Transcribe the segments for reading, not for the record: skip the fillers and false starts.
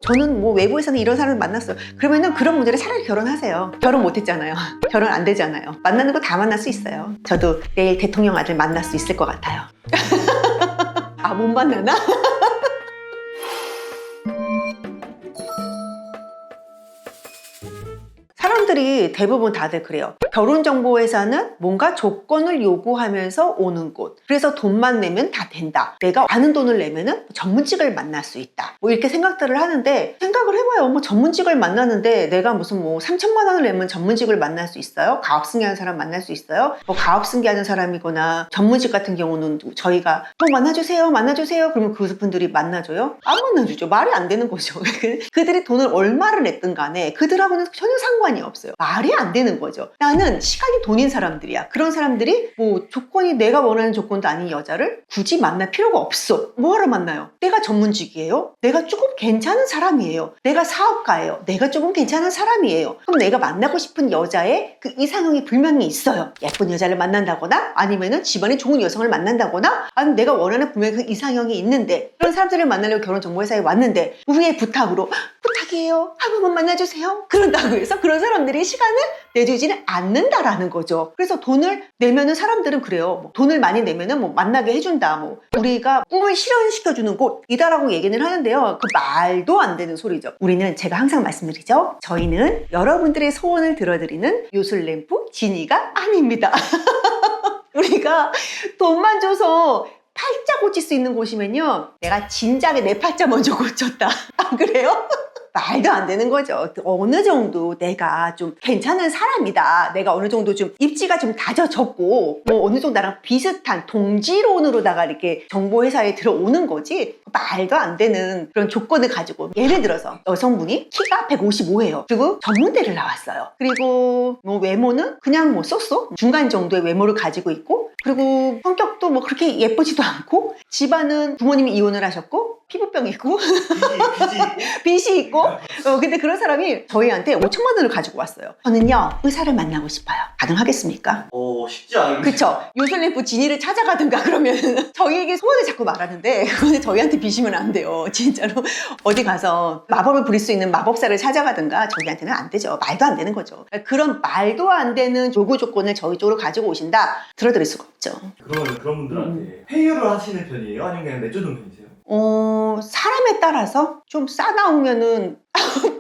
저는 뭐 외부에서는 이런 사람을 만났어요. 그러면은 그런 분들이 차라리 결혼하세요. 결혼 못했잖아요. 결혼 안 되잖아요. 만나는 거 다 만날 수 있어요. 저도 내일 대통령 아들 만날 수 있을 것 같아요. 아, 못 만나나? 사람들이 대부분 다들 그래요. 결혼정보회사는 뭔가 조건을 요구하면서 오는 곳. 그래서 돈만 내면 다 된다. 내가 많은 돈을 내면은 전문직을 만날 수 있다. 뭐 이렇게 생각들을 하는데, 생각을 해봐요. 뭐 전문직을 만나는데 내가 무슨 뭐 3천만 원을 내면 전문직을 만날 수 있어요? 가업승계하는 사람 만날 수 있어요? 뭐 가업승계하는 사람이거나 전문직 같은 경우는 저희가 뭐 만나주세요, 만나주세요. 그러면 그분들이 만나줘요? 안 만나주죠. 말이 안 되는 거죠. 그들이 돈을 얼마를 냈든 간에 그들하고는 전혀 상관이 없어요. 말이 안 되는 거죠. 나는 시간이 돈인 사람들이야. 그런 사람들이 뭐 조건이 내가 원하는 조건도 아닌 여자를 굳이 만날 필요가 없어. 뭐하러 만나요? 내가 전문직이에요? 내가 조금 괜찮은 사람이에요. 내가 사업가예요. 내가 조금 괜찮은 사람이에요. 그럼 내가 만나고 싶은 여자의 그 이상형이 분명히 있어요. 예쁜 여자를 만난다거나 아니면은 집안에 좋은 여성을 만난다거나 아니면 내가 원하는 분명히 그 이상형이 있는데 그런 사람들을 만나려고 결혼정보회사에 왔는데 우리의 부탁으로 부탁이에요. 한 번만 만나주세요. 그런다고 해서 그런 사람들이 시간을 내주지는 않는다라는 거죠. 그래서 돈을 내면은 사람들은 그래요. 뭐 돈을 많이 내면은 뭐 만나게 해준다. 뭐 우리가 꿈을 실현시켜주는 곳이다라고 얘기는 하는데요. 그 말도 안 되는 소리죠. 우리는 제가 항상 말씀드리죠. 저희는 여러분들의 소원을 들어드리는 요술램프 지니가 아닙니다. 우리가 돈만 줘서 팔자 고칠 수 있는 곳이면요. 내가 진작에 내 팔자 먼저 고쳤다. 안 그래요? 말도 안 되는 거죠. 어느 정도 내가 좀 괜찮은 사람이다. 내가 어느 정도 좀 입지가 좀 다져졌고 뭐 어느 정도 나랑 비슷한 동지론으로다가 이렇게 정보회사에 들어오는 거지 말도 안 되는 그런 조건을 가지고 예를 들어서 여성분이 키가 155예요. 그리고 전문대를 나왔어요. 그리고 뭐 외모는 그냥 뭐 쏘쏘 중간 정도의 외모를 가지고 있고 그리고 성격도 뭐 그렇게 예쁘지도 않고 집안은 부모님이 이혼을 하셨고 피부병이 있고 빚이 있고 근데 그런 사람이 저희한테 5천만 원을 가지고 왔어요. 저는요 의사를 만나고 싶어요. 가능하겠습니까? 쉽지 않은데. 그쵸. 요술램프 지니를 찾아가든가 그러면 저희에게 소원을 자꾸 말하는데 그거는 저희한테 비시면 안 돼요. 진짜로 어디 가서 마법을 부릴 수 있는 마법사를 찾아가든가 저희한테는 안 되죠. 말도 안 되는 거죠. 그런 말도 안 되는 요구 조건을 저희 쪽으로 가지고 오신다? 들어드릴 수가 없죠. 그러면 그런 분들한테 회유를 하시는 편이에요? 아니면 그냥 내쫓는 편이세요? 사람에 따라서 좀 싸나우면은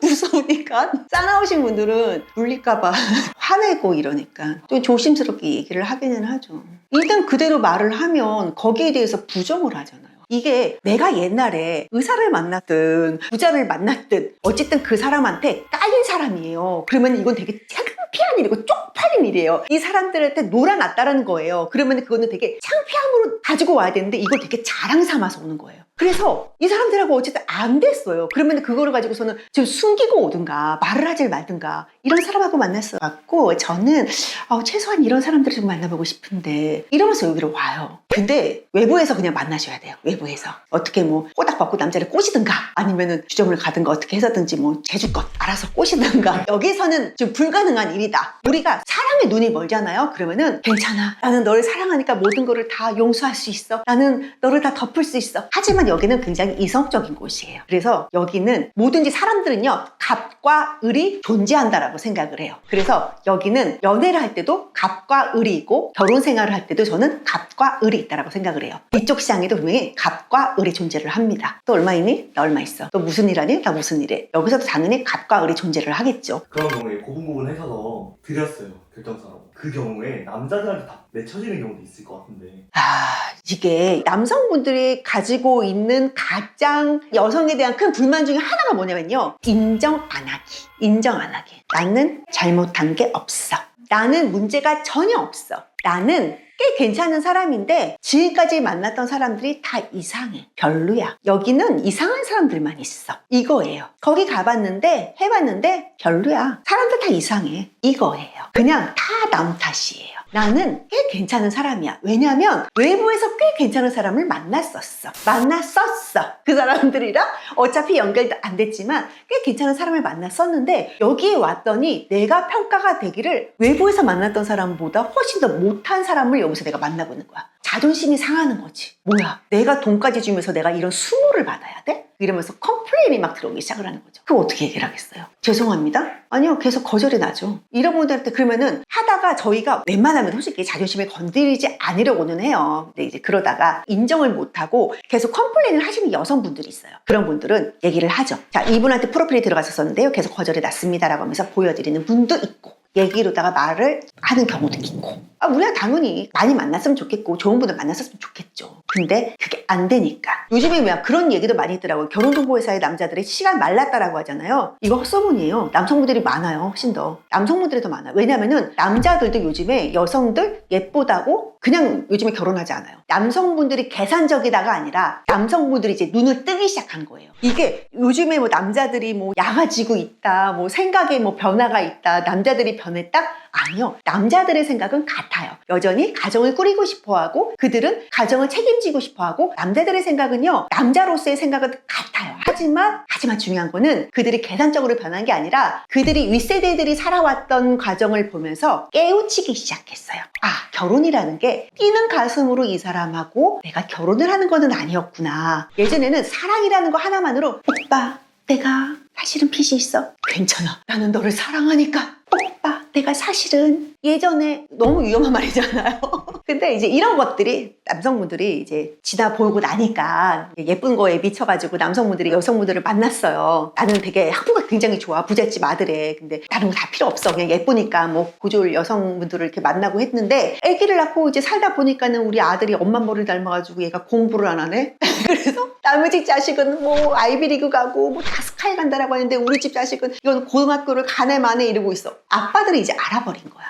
무서우니까 싸나우신 분들은 울릴까봐 화내고 이러니까 좀 조심스럽게 얘기를 하기는 하죠. 일단 그대로 말을 하면 거기에 대해서 부정을 하잖아요. 이게 내가 옛날에 의사를 만났든 부자를 만났든 어쨌든 그 사람한테 까인 사람이에요. 그러면 이건 되게 창피한 일이고 쪽팔린 일이에요. 이 사람들한테 놀아놨다는 거예요. 그러면 그거는 되게 창피함으로 가지고 와야 되는데 이걸 되게 자랑 삼아서 오는 거예요. 그래서 이 사람들하고 어쨌든 안 됐어요. 그러면 그거를 가지고서는 좀 숨기고 오든가 말을 하질 말든가 이런 사람하고 만났어 갖고 저는 최소한 이런 사람들을 좀 만나보고 싶은데 이러면서 여기로 와요. 근데 외부에서 그냥 만나셔야 돼요. 외부에서 어떻게 뭐 꼬닥 받고 남자를 꼬시든가 아니면은 주점을 가든가 어떻게 해서든지 뭐 재주껏 알아서 꼬시든가 여기서는 좀 불가능한 일이다. 우리가 사랑의 눈이 멀잖아요. 그러면은 괜찮아. 나는 너를 사랑하니까 모든 거를 다 용서할 수 있어. 나는 너를 다 덮을 수 있어. 하지만 여기는 굉장히 이성적인 곳이에요. 그래서 여기는 뭐든지 사람들은요 갑과 을이 존재한다라고 생각을 해요. 그래서 여기는 연애를 할 때도 갑과 을이 있고 결혼 생활을 할 때도 저는 갑과 을이 있다라고 생각을 해요. 이쪽 시장에도 분명히 갑과 을이 존재를 합니다. 또 얼마 있니? 나 얼마 있어. 또 무슨 일 하니? 나 무슨 일 해. 여기서도 당연히 갑과 을이 존재를 하겠죠. 그런 경우에 고분고분해서 드렸어요. 결정사로. 그 경우에 남자들한테 다 맺혀지는 경우도 있을 것 같은데. 이게 남성분들이 가지고 있는 가장 여성에 대한 큰 불만 중에 하나가 뭐냐면요. 인정 안 하기. 인정 안 하기. 나는 잘못한 게 없어. 나는 문제가 전혀 없어. 나는 꽤 괜찮은 사람인데 지금까지 만났던 사람들이 다 이상해. 별로야. 여기는 이상한 사람들만 있어. 이거예요. 거기 가봤는데 해봤는데 별로야. 사람들 다 이상해. 이거예요. 그냥 다 남 탓이에요. 나는 꽤 괜찮은 사람이야. 왜냐면 외부에서 꽤 괜찮은 사람을 만났었어. 그 사람들이랑 어차피 연결도 안 됐지만 꽤 괜찮은 사람을 만났었는데 여기에 왔더니 내가 평가가 되기를 외부에서 만났던 사람보다 훨씬 더 못한 사람을 여기서 내가 만나보는 거야. 자존심이 상하는 거지. 뭐야, 내가 돈까지 주면서 내가 이런 수모를 받아야 돼? 이러면서 컴플레인이 막 들어오기 시작을 하는 거죠. 그럼 어떻게 얘기를 하겠어요? 죄송합니다? 아니요, 계속 거절이 나죠. 이런 분들한테 그러면은 하다가 저희가 웬만하면 솔직히 자존심을 건드리지 않으려고는 해요. 근데 이제 그러다가 인정을 못하고 계속 컴플레인을 하시는 여성분들이 있어요. 그런 분들은 얘기를 하죠. 자, 이분한테 프로필이 들어갔었는데요. 계속 거절이 났습니다라고 하면서 보여드리는 분도 있고, 얘기로다가 말을 하는 경우도 있고. 우리가 당연히 많이 만났으면 좋겠고 좋은 분들 만났었으면 좋겠죠. 근데 그게 안 되니까. 요즘에 왜 그런 얘기도 많이 있더라고요. 결혼정보회사의 남자들이 시간 말랐다라고 하잖아요. 이거 헛소문이에요. 남성분들이 많아요. 훨씬 더. 남성분들이 더 많아요. 왜냐면은 남자들도 요즘에 여성들 예쁘다고 그냥 요즘에 결혼하지 않아요. 남성분들이 계산적이다가 아니라 남성분들이 이제 눈을 뜨기 시작한 거예요. 이게 요즘에 뭐 남자들이 뭐 야가지고 있다, 뭐 생각에 뭐 변화가 있다, 남자들이 변했다? 아니요. 남자들의 생각은 같아요. 여전히 가정을 꾸리고 싶어하고 그들은 가정을 책임지고 싶어하고, 남자들의 생각은요, 남자로서의 생각은 같아요. 하지만 중요한 거는 그들이 계산적으로 변한 게 아니라 그들이 윗세대들이 살아왔던 과정을 보면서 깨우치기 시작했어요. 결혼이라는 게 뛰는 가슴으로 이 사람하고 내가 결혼을 하는 거는 아니었구나. 예전에는 사랑이라는 거 하나만으로 오빠, 내가 사실은 빚이 있어. 괜찮아. 나는 너를 사랑하니까. 오빠, 내가 사실은 예전에 너무 위험한 말이잖아요. 근데 이제 이런 것들이 남성분들이 이제 지나 보고 나니까 예쁜 거에 미쳐가지고 남성분들이 여성분들을 만났어요. 나는 되게 학부가 굉장히 좋아. 부잣집 아들에. 근데 다른 거 다 필요 없어. 그냥 예쁘니까 뭐 고졸 여성분들을 이렇게 만나고 했는데, 아기를 낳고 이제 살다 보니까는 우리 아들이 엄마 머리를 닮아가지고 얘가 공부를 안 하네. 그래서 남의 집 자식은 뭐 아이비리그 가고 뭐 다 스카이 간다라고 하는데 우리 집 자식은 이건 고등학교를 가네 마네 이러고 있어. 아빠들이 이제 알아버린 거야.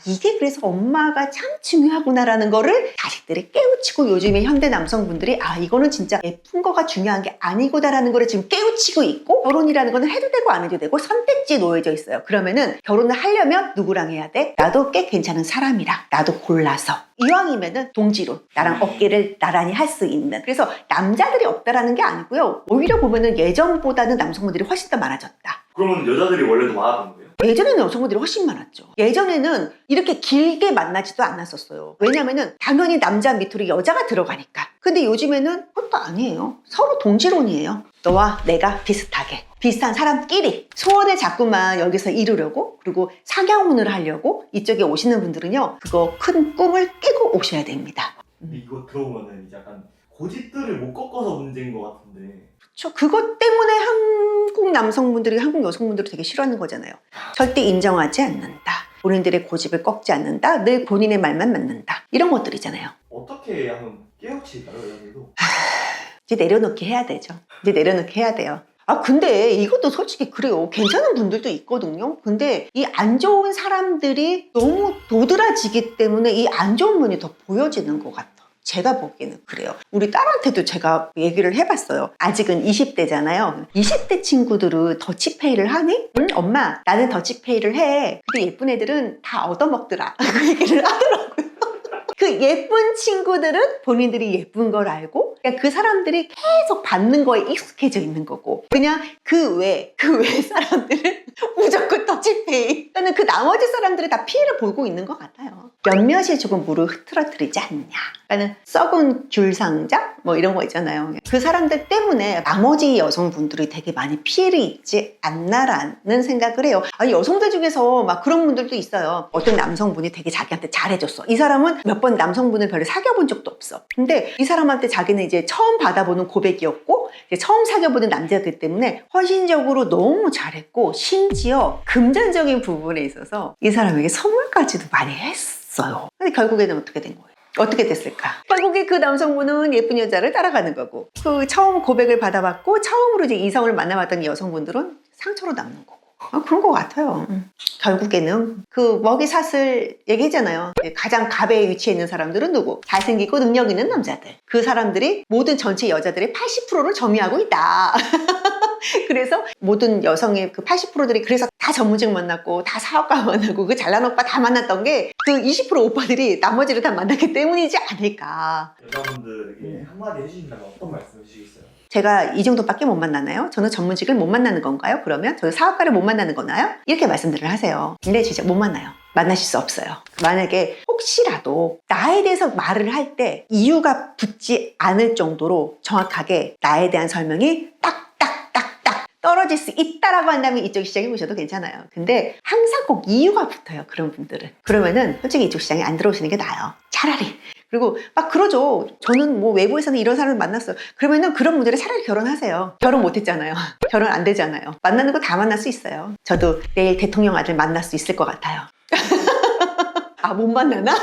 이게 그래서 엄마가 참 중요하구나라는 거를 자식들이 깨우치고, 요즘에 현대 남성분들이 이거는 진짜 예쁜 거가 중요한 게 아니구나라는 거를 지금 깨우치고 있고, 결혼이라는 거는 해도 되고 안 해도 되고 선택지에 놓여져 있어요. 그러면은 결혼을 하려면 누구랑 해야 돼? 나도 꽤 괜찮은 사람이랑, 나도 골라서. 이왕이면은 동지로 나랑 어깨를 나란히 할 수 있는. 그래서 남자들이 없다라는 게 아니고요. 오히려 보면은 예전보다는 남성분들이 훨씬 더 많아졌다. 그러면 여자들이 원래도 많았던 거예요? 예전에는 여성분들이 훨씬 많았죠. 예전에는 이렇게 길게 만나지도 않았었어요. 왜냐면은 당연히 남자 밑으로 여자가 들어가니까. 근데 요즘에는 그것도 아니에요. 서로 동지론이에요. 너와 내가 비슷하게, 비슷한 사람끼리 소원을 자꾸만 여기서 이루려고, 그리고 상향혼을 하려고 이쪽에 오시는 분들은요, 그거 큰 꿈을 깨고 오셔야 됩니다. 근데 이거 들어보면은 이제 약간 고집들을 못 꺾어서 문제인 것 같은데. 그것 때문에 한국 남성분들이 한국 여성분들을 되게 싫어하는 거잖아요. 절대 인정하지 않는다. 본인들의 고집을 꺾지 않는다. 늘 본인의 말만 맞는다. 이런 것들이잖아요. 어떻게 하면 깨우칠까요, 여자들도? 이제 내려놓기 해야 되죠. 이제 내려놓기 해야 돼요. 근데 이것도 솔직히 그래요. 괜찮은 분들도 있거든요. 근데 이 안 좋은 사람들이 너무 도드라지기 때문에 이 안 좋은 면이 더 보여지는 것 같아요. 제가 보기에는 그래요. 우리 딸한테도 제가 얘기를 해봤어요. 아직은 20대잖아요. 20대 친구들은 더치페이를 하니? 응, 엄마, 나는 더치페이를 해. 근데 예쁜 애들은 다 얻어먹더라. 그 얘기를 하더라고요. 그 예쁜 친구들은 본인들이 예쁜 걸 알고 그냥 그 사람들이 계속 받는 거에 익숙해져 있는 거고, 그냥 그 외 사람들은 무조건 더치페이. 그러니까 그 나머지 사람들이 다 피해를 보고 있는 것 같아요. 몇몇이 조금 물을 흐트러뜨리지 않냐. 그러니까 썩은 귤 상자 뭐 이런 거 있잖아요. 그 사람들 때문에 나머지 여성분들이 되게 많이 피해를 입지 않나라는 생각을 해요. 여성들 중에서 막 그런 분들도 있어요. 어떤 남성분이 되게 자기한테 잘해줬어. 이 사람은 몇 번 남성분을 별로 사귀어본 적도 없어. 근데 이 사람한테 자기는 이제 처음 받아보는 고백이었고, 이제 처음 사귀어보는 남자들 때문에 헌신적으로 너무 잘했고, 심지어 금전적인 부분에 있어서 이 사람에게 선물까지도 많이 했어요. 근데 결국에는 어떻게 된 거예요? 어떻게 됐을까? 결국에 그 남성분은 예쁜 여자를 따라가는 거고, 그 처음 고백을 받아봤고 처음으로 이제 이성을 만나봤던 여성분들은 상처로 남는 거고. 그런 것 같아요. 결국에는 그 먹이사슬 얘기했잖아요. 가장 갑에 위치해 있는 사람들은 누구? 잘생기고 능력 있는 남자들. 그 사람들이 모든 전체 여자들의 80%를 점유하고 있다. 그래서 모든 여성의 그 80%들이 그래서 다 전문직 만났고 다 사업가 만나고 그 잘난 오빠 다 만났던 게 그 20% 오빠들이 나머지를 다 만났기 때문이지 않을까. 여자분들에게 한마디 해주신다면 어떤 말씀 해주시겠어요? 제가 이 정도밖에 못 만나나요? 저는 전문직을 못 만나는 건가요? 그러면 저는 사업가를 못 만나는 거나요? 이렇게 말씀들을 하세요. 근데 진짜 못 만나요. 만나실 수 없어요. 만약에 혹시라도 나에 대해서 말을 할 때 이유가 붙지 않을 정도로 정확하게 나에 대한 설명이 딱딱딱딱 떨어질 수 있다라고 한다면 이쪽 시장에 보셔도 괜찮아요. 근데 항상 꼭 이유가 붙어요. 그런 분들은. 그러면은 솔직히 이쪽 시장에 안 들어오시는 게 나아요. 차라리. 그리고 막 그러죠. 저는 뭐 외부에서는 이런 사람을 만났어요. 그러면은 그런 분들은 차라리 결혼하세요. 결혼 못했잖아요. 결혼 안 되잖아요. 만나는 거 다 만날 수 있어요. 저도 내일 대통령 아들 만날 수 있을 것 같아요. 아, 못 만나나?